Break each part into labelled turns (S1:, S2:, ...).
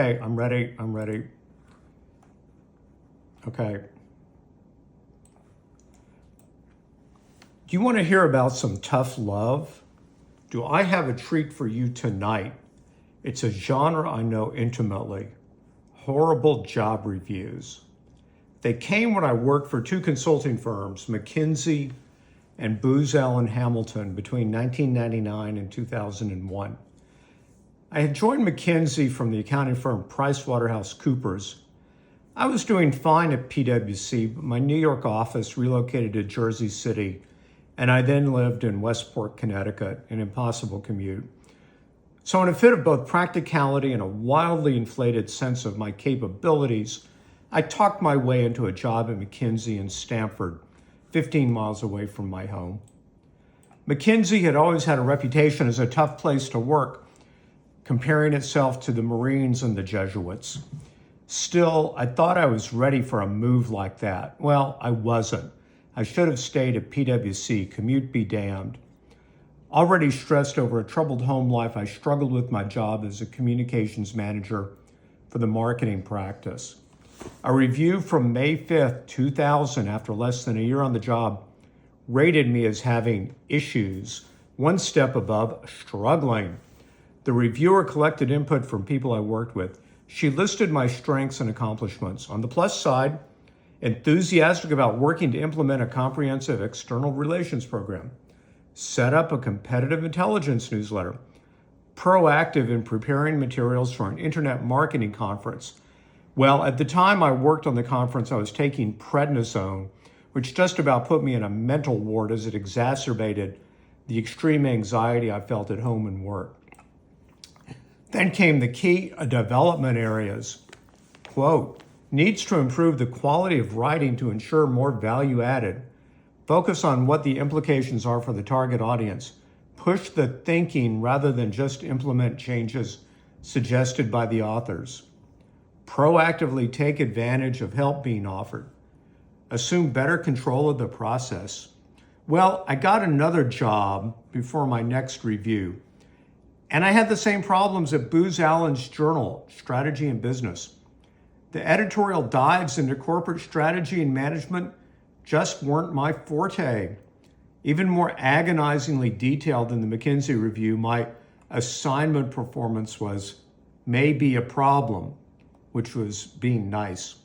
S1: Okay, I'm ready. Okay. Do you want to hear about some tough love? Do I have a treat for you tonight? It's a genre I know intimately. Horrible job reviews. They came when I worked for two consulting firms, McKinsey and Booz Hamilton, between 1999 and 2001. I had joined McKinsey from the accounting firm PricewaterhouseCoopers. I was doing fine at PwC, but my New York office relocated to Jersey City, and I then lived in Westport, Connecticut, an impossible commute. So in a fit of both practicality and a wildly inflated sense of my capabilities, I talked my way into a job at McKinsey in Stamford, 15 miles away from my home. McKinsey had always had a reputation as a tough place to work, comparing itself to the Marines and the Jesuits. Still, I thought I was ready for a move like that. Well, I wasn't. I should have stayed at PwC, commute be damned. Already stressed over a troubled home life, I struggled with my job as a communications manager for the marketing practice. A review from May 5th, 2000, after less than a year on the job, rated me as having issues, one step above struggling. The reviewer collected input from people I worked with. She listed my strengths and accomplishments. On the plus side, enthusiastic about working to implement a comprehensive external relations program, set up a competitive intelligence newsletter, proactive in preparing materials for an internet marketing conference. Well, at the time I worked on the conference, I was taking prednisone, which just about put me in a mental ward as it exacerbated the extreme anxiety I felt at home and work. Then came the key development areas. Quote, needs to improve the quality of writing to ensure more value added. Focus on what the implications are for the target audience. Push the thinking rather than just implement changes suggested by the authors. Proactively take advantage of help being offered. Assume better control of the process. Well, I got another job before my next review, and I had the same problems at Booz Allen's journal, Strategy and Business. The editorial dives into corporate strategy and management just weren't my forte. Even more agonizingly detailed than the McKinsey review, my assignment performance was maybe a problem, which was being nice.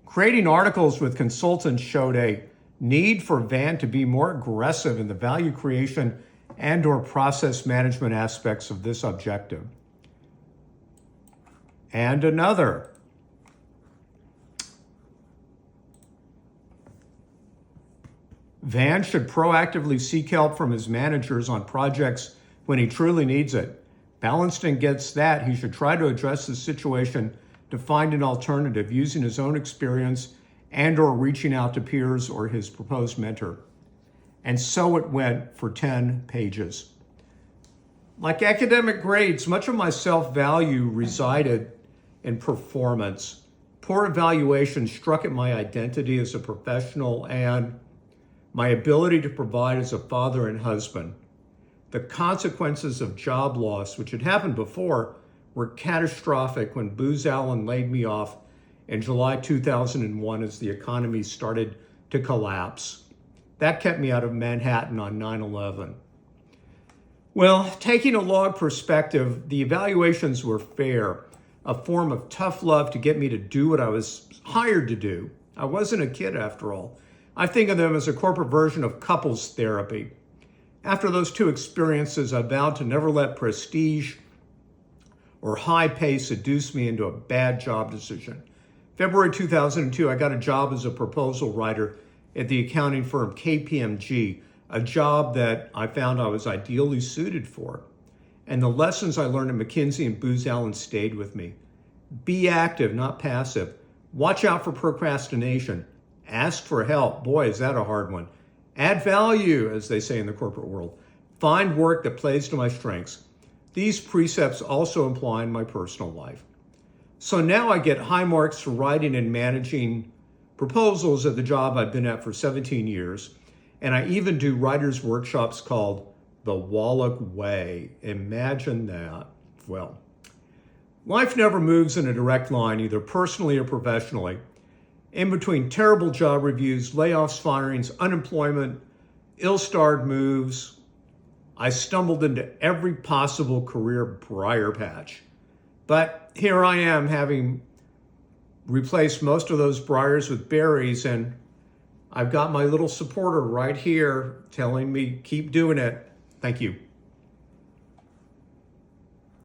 S1: Creating articles with consultants showed a need for Van to be more aggressive in the value creation and/or process management aspects of this objective. And another. Van should proactively seek help from his managers on projects when he truly needs it. Balanced against that, he should try to address the situation to find an alternative using his own experience and/or reaching out to peers or his proposed mentor. And so it went for 10 pages. Like academic grades, much of my self-value resided in performance. Poor evaluation struck at my identity as a professional and my ability to provide as a father and husband. The consequences of job loss, which had happened before, were catastrophic when Booz Allen laid me off in July 2001 as the economy started to collapse. That kept me out of Manhattan on 9/11. Well, taking a log perspective, the evaluations were fair, a form of tough love to get me to do what I was hired to do. I wasn't a kid after all. I think of them as a corporate version of couples therapy. After those two experiences, I vowed to never let prestige or high pay seduce me into a bad job decision. February 2002, I got a job as a proposal writer at the accounting firm KPMG, a job that I found I was ideally suited for. And the lessons I learned at McKinsey and Booz Allen stayed with me. Be active, not passive. Watch out for procrastination. Ask for help. Boy, is that a hard one. Add value, as they say in the corporate world. Find work that plays to my strengths. These precepts also apply in my personal life. So now I get high marks for writing and managing proposals at the job I've been at for 17 years. And I even do writers' workshops called The Wallach Way. Imagine that. Well, Life never moves in a direct line, either personally or professionally. In between terrible job reviews, layoffs, firings, unemployment, ill-starred moves, I stumbled into every possible career briar patch. But here I am, having replaced most of those briars with berries, and I've got my little supporter right here telling me, keep doing it. Thank you.